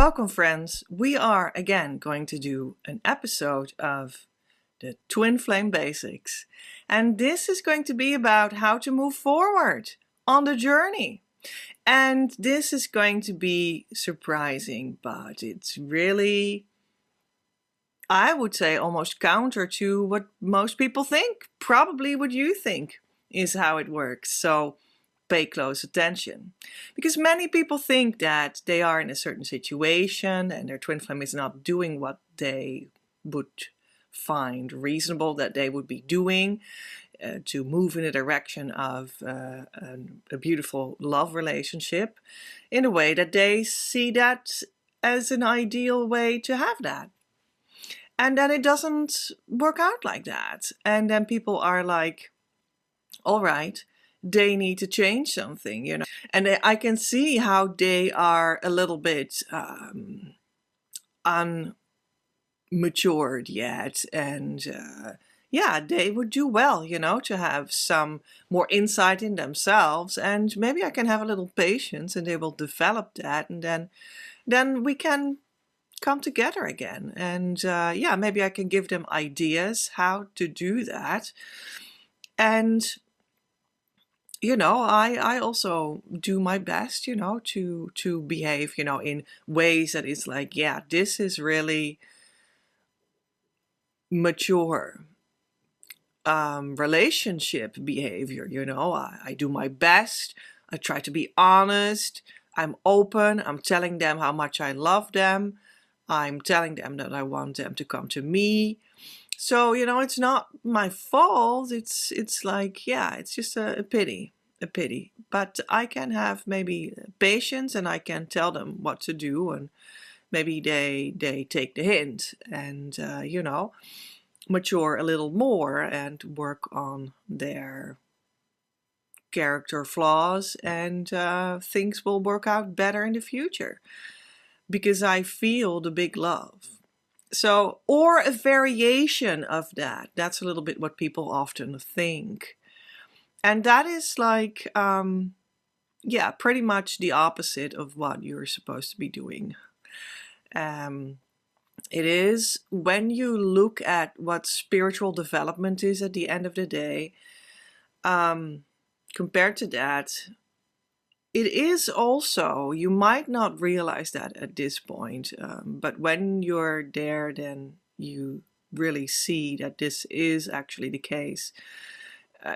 Welcome, friends. We are again going to do an episode of the Twin Flame Basics. And this is going to be about how to move forward on the journey. And this is going to be surprising, but it's really, I would say, almost counter to what most people think. Probably what you think is how it works. So pay close attention, because many people think that they are in a certain situation and their twin flame is not doing what they would find reasonable that they would be doing to move in the direction of a beautiful love relationship in a way that they see that as an ideal way to have that. And then it doesn't work out like that. And then people are like, all right, they need to change something, And I can see how they are a little bit unmatured yet. And yeah, they would do well, to have some more insight in themselves. And maybe I can have a little patience and they will develop that. And then we can come together again. And yeah, maybe I can give them ideas how to do that. And I also do my best, to behave, in ways that is like, yeah, this is really mature relationship behavior, I do my best. I try to be honest. I'm open. I'm telling them how much I love them. I'm telling them that I want them to come to me. So, it's not my fault. It's like, yeah, it's just a pity. But I can have maybe patience and I can tell them what to do, and maybe they take the hint and, mature a little more and work on their character flaws, and things will work out better in the future because I feel the big love. So, or a variation of that. That's a little bit what people often think. And that is like, yeah, pretty much the opposite of what you're supposed to be doing. It is, when you look at what spiritual development is at the end of the day, compared to that, it is also, you might not realize that at this point, but when you're there, then you really see that this is actually the case.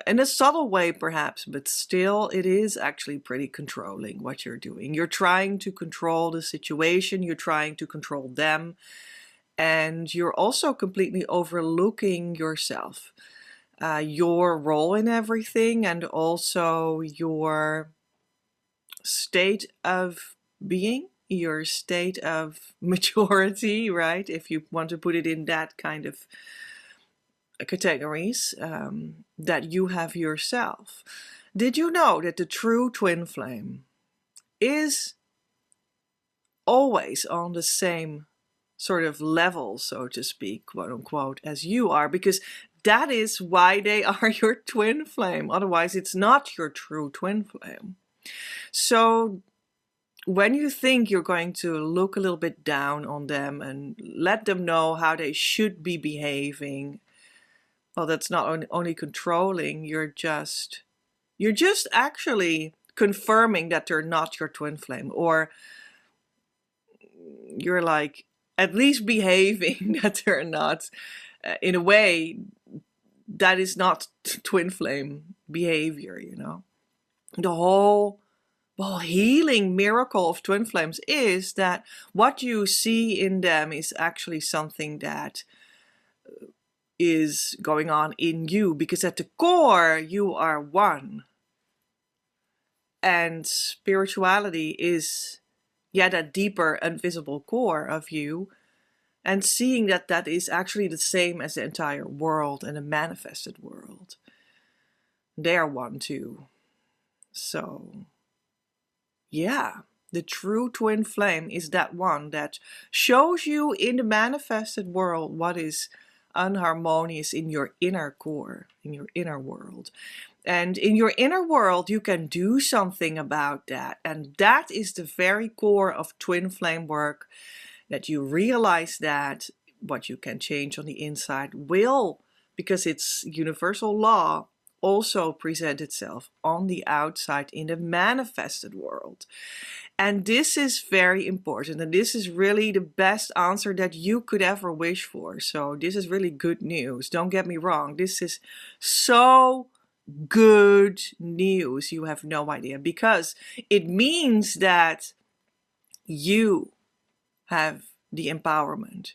In a subtle way, perhaps, but still, it is actually pretty controlling what you're doing. You're trying to control the situation, you're trying to control them, and you're also completely overlooking yourself, your role in everything, and also your state of being, your state of maturity, right? If you want to put it in that kind of categories that you have yourself. Did you know that the true twin flame is always on the same sort of level, so to speak, quote unquote, as you are? Because that is why they are your twin flame. Otherwise, it's not your true twin flame. So when you think you're going to look a little bit down on them and let them know how they should be behaving, well, that's not only controlling, you're just actually confirming that they're not your twin flame, or you're like at least behaving that they're not, in a way that is not twin flame behavior, The whole healing miracle of twin flames is that what you see in them is actually something that is going on in you, because at the core you are one, and spirituality is, yeah, that deeper invisible core of you, and seeing that that is actually the same as the entire world and the manifested world. They are one too. So yeah, the true twin flame is that one that shows you in the manifested world what is unharmonious in your inner core, in your inner world. And in your inner world, you can do something about that. And that is the very core of twin flame work, that you realize that what you can change on the inside will, because it's universal law, also present itself on the outside in the manifested world. And this is very important, and this is really the best answer that you could ever wish for. So this is really good news. Don't get me wrong. This is so good news. You have no idea, because it means that you have the empowerment.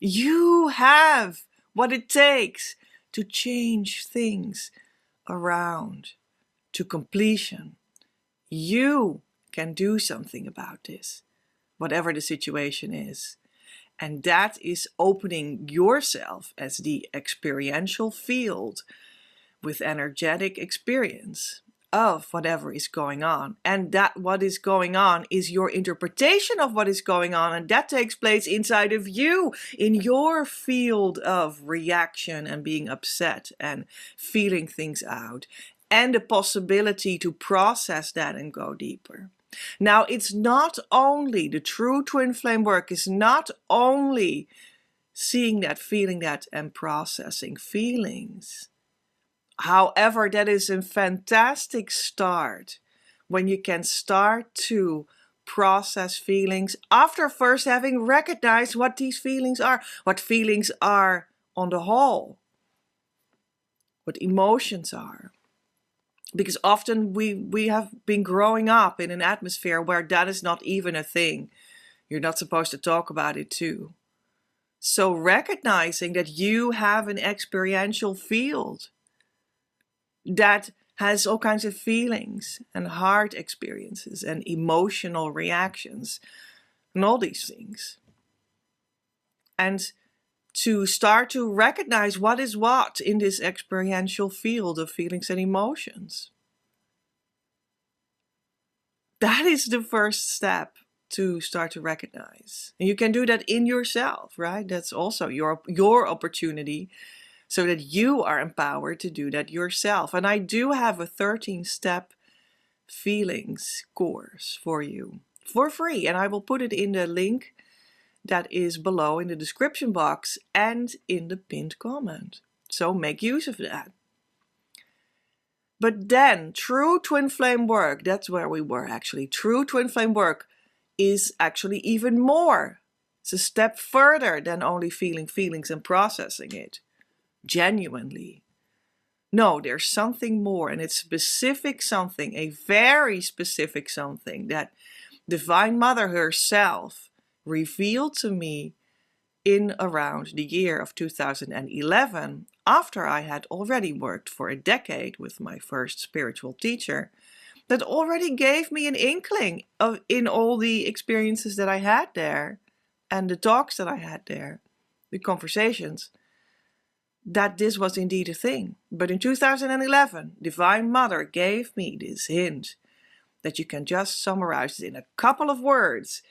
You have what it takes to change things around to completion. You can do something about this, whatever the situation is. And that is opening yourself as the experiential field with energetic experience of whatever is going on. And that what is going on is your interpretation of what is going on. And that takes place inside of you, in your field of reaction and being upset and feeling things out. And the possibility to process that and go deeper. Now, it's not only, the true twin flame work is not only seeing that, feeling that, and processing feelings. However, that is a fantastic start when you can start to process feelings after first having recognized what these feelings are, what feelings are on the whole, what emotions are. Because often we have been growing up in an atmosphere where that is not even a thing. You're not supposed to talk about it too. So recognizing that you have an experiential field that has all kinds of feelings and heart experiences and emotional reactions and all these things. And to start to recognize what is what in this experiential field of feelings and emotions. That is the first step to start to recognize. And you can do that in yourself, right? That's also your opportunity, so that you are empowered to do that yourself. And I do have a 13-step feelings course for you for free. And I will put it in the link that is below in the description box and in the pinned comment. So make use of that. But then true twin flame work, that's where we were actually. True twin flame work is actually even more. It's a step further than only feeling feelings and processing it genuinely. No, there's something more, and it's specific something, a very specific something that Divine Mother herself revealed to me in around the year of 2011, after I had already worked for a decade with my first spiritual teacher, that already gave me an inkling of, in all the experiences that I had there and the talks that I had there, the conversations, that this was indeed a thing. But in 2011, Divine Mother gave me this hint that you can just summarize it in a couple of words.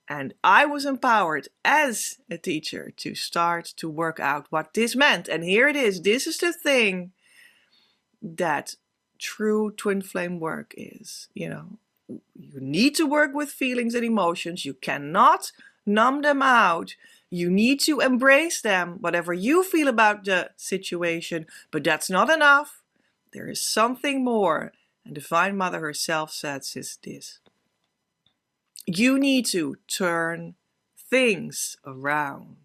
And I was empowered as a teacher to start to work out what this meant. And here it is. This is the thing that true twin flame work is. You know, you need to work with feelings and emotions. You cannot numb them out. You need to embrace them, whatever you feel about the situation. But that's not enough. There is something more. And Divine Mother herself says is this. You need to turn things around.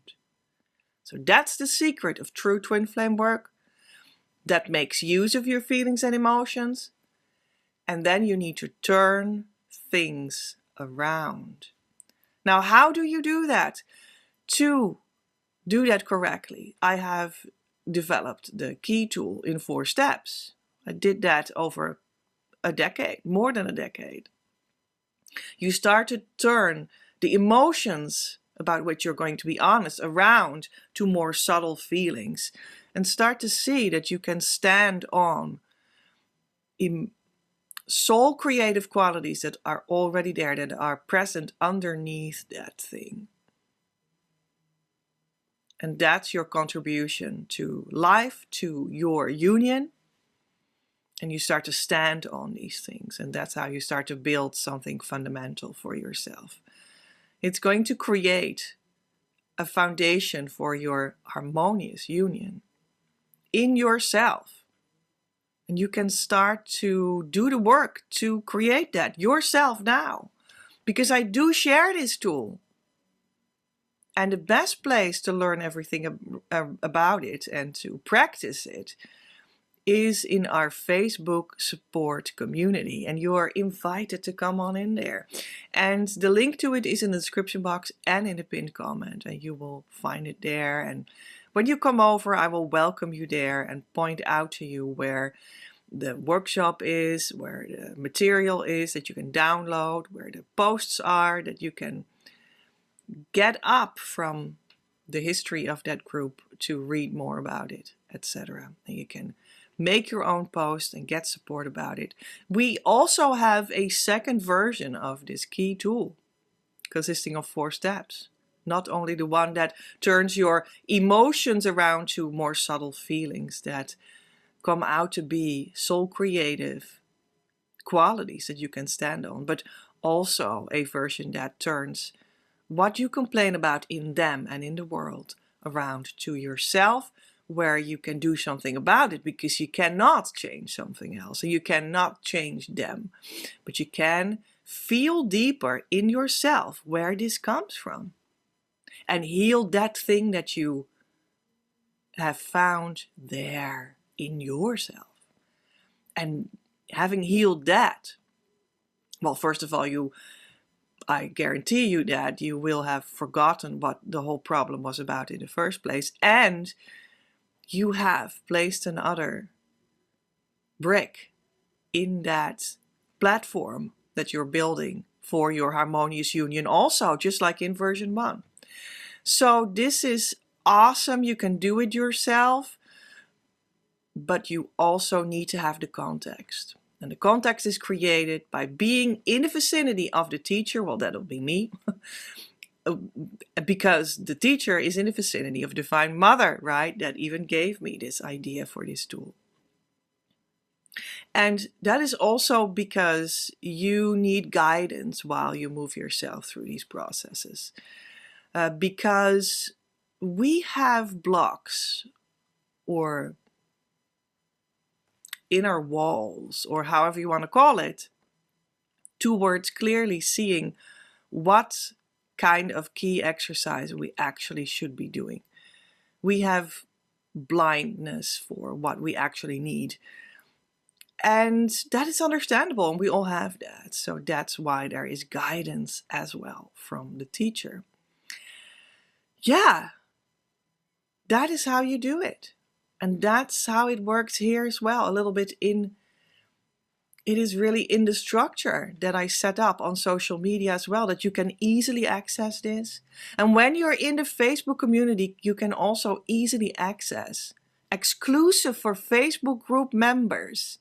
So that's the secret of true twin flame work. That makes use of your feelings and emotions. And then you need to turn things around. Now, how do you do that? To do that correctly, I have developed the key tool in 4 steps. I did that over a decade, more than a decade. You start to turn the emotions about which you're going to be honest around to more subtle feelings, and start to see that you can stand on soul creative qualities that are already there, that are present underneath that thing. And that's your contribution to life, to your union. And you start to stand on these things. And that's how you start to build something fundamental for yourself. It's going to create a foundation for your harmonious union in yourself. And you can start to do the work to create that yourself now. Because I do share this tool. And the best place to learn everything about it and to practice it is in our Facebook support community. And you are invited to come on in there. And the link to it is in the description box and in the pinned comment. And you will find it there. And when you come over, I will welcome you there and point out to you where the workshop is, where the material is that you can download, where the posts are that you can get up from the history of that group to read more about it, etc. And you can make your own post and get support about it. We also have a second version of this key tool consisting of 4 steps. Not only the one that turns your emotions around to more subtle feelings that come out to be soul creative qualities that you can stand on, but also a version that turns what you complain about in them and in the world around to yourself, where you can do something about it, because you cannot change something else and you cannot change them, but you can feel deeper in yourself where this comes from and heal that thing that you have found there in yourself. And having healed that, well, first of all, I guarantee you that you will have forgotten what the whole problem was about in the first place. And you have placed another brick in that platform that you're building for your harmonious union also, just like in version 1. So this is awesome. You can do it yourself, but you also need to have the context. And the context is created by being in the vicinity of the teacher. Well, that'll be me. Because the teacher is in the vicinity of Divine Mother, right? That even gave me this idea for this tool. And that is also because you need guidance while you move yourself through these processes. Because we have blocks or inner walls, or however you want to call it, towards clearly seeing what kind of key exercise we actually should be doing. We have blindness for what we actually need. And that is understandable, and we all have that. So that's why there is guidance as well from the teacher. Yeah, that is how you do it. And that's how it works here as well, a little bit it is really in the structure that I set up on social media as well, that you can easily access this. And when you're in the Facebook community, you can also easily access, exclusive for Facebook group members,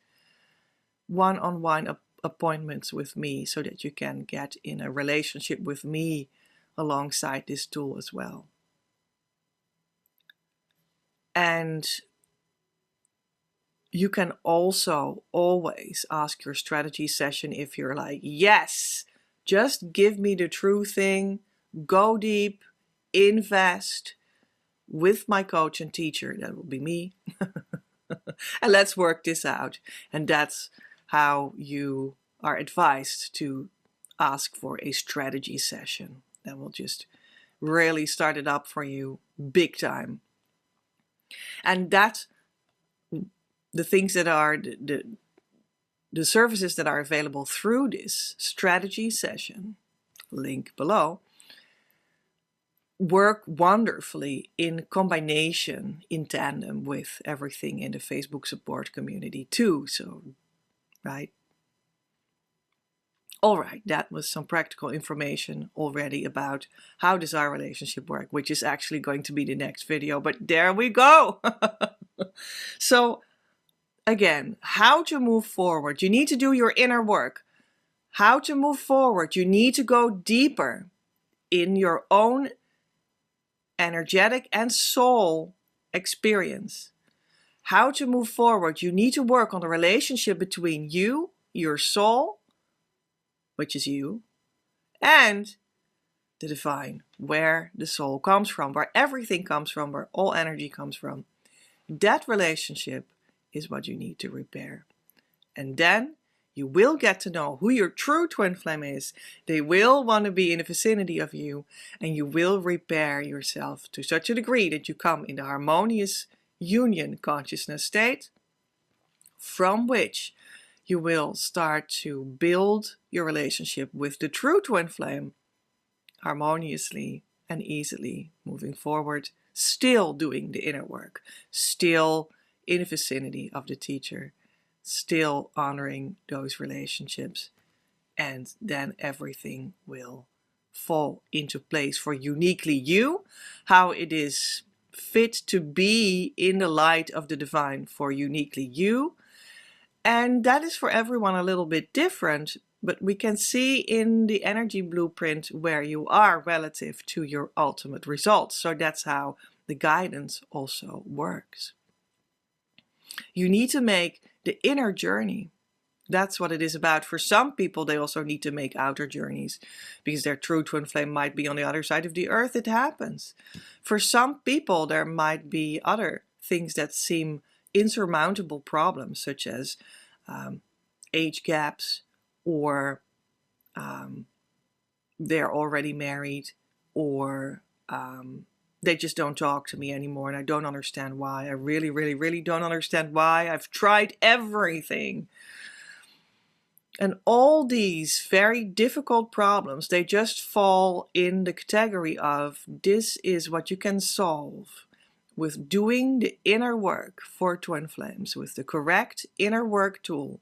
one-on-one appointments with me, so that you can get in a relationship with me alongside this tool as well. And you can also always ask your strategy session if you're like, yes, just give me the true thing, go deep, invest with my coach and teacher, that will be me, and let's work this out. And that's how you are advised to ask for a strategy session. That will just really start it up for you big time. And that's the things that are the services that are available through this strategy session, link below, work wonderfully in combination, in tandem with everything in the Facebook support community too. So, right? All right, that was some practical information already about how does our relationship work, which is actually going to be the next video, but there we go. So again, how to move forward. You need to do your inner work. How to move forward. You need to go deeper in your own energetic and soul experience. How to move forward, you need to work on the relationship between you, your soul, which is you, and the divine, where the soul comes from, where everything comes from, where all energy comes from. That relationship is what you need to repair. And then you will get to know who your true twin flame is. They will want to be in the vicinity of you, and you will repair yourself to such a degree that you come in the harmonious union consciousness state, from which you will start to build your relationship with the true twin flame harmoniously and easily moving forward, still doing the inner work, still in the vicinity of the teacher, still honoring those relationships, and then everything will fall into place for uniquely you, how it is fit to be in the light of the divine for uniquely you. And that is for everyone a little bit different, but we can see in the energy blueprint where you are relative to your ultimate results. So that's how the guidance also works. You need to make the inner journey. That's what it is about. For some people, they also need to make outer journeys because their true twin flame might be on the other side of the earth. It happens. For some people, there might be other things that seem insurmountable problems, such as age gaps, or they're already married, or they just don't talk to me anymore and I don't understand why. I really, really, really don't understand why. I've tried everything. And all these very difficult problems, they just fall in the category of this is what you can solve with doing the inner work for twin flames, with the correct inner work tool.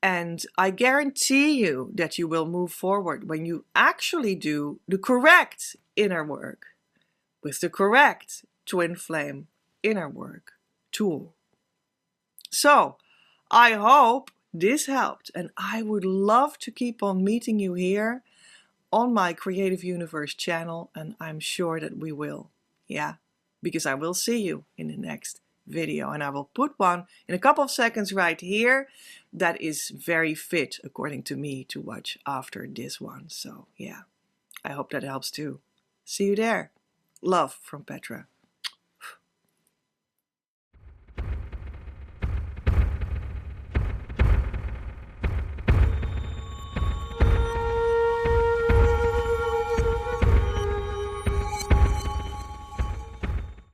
And I guarantee you that you will move forward when you actually do the correct inner work with the correct twin flame inner work tool. So I hope this helped, and I would love to keep on meeting you here on my Creative Universe channel, and I'm sure that we will. Yeah, because I will see you in the next video, and I will put one in a couple of seconds right here that is very fit according to me to watch after this one. So yeah, I hope that helps too. See you there. Love from Petra.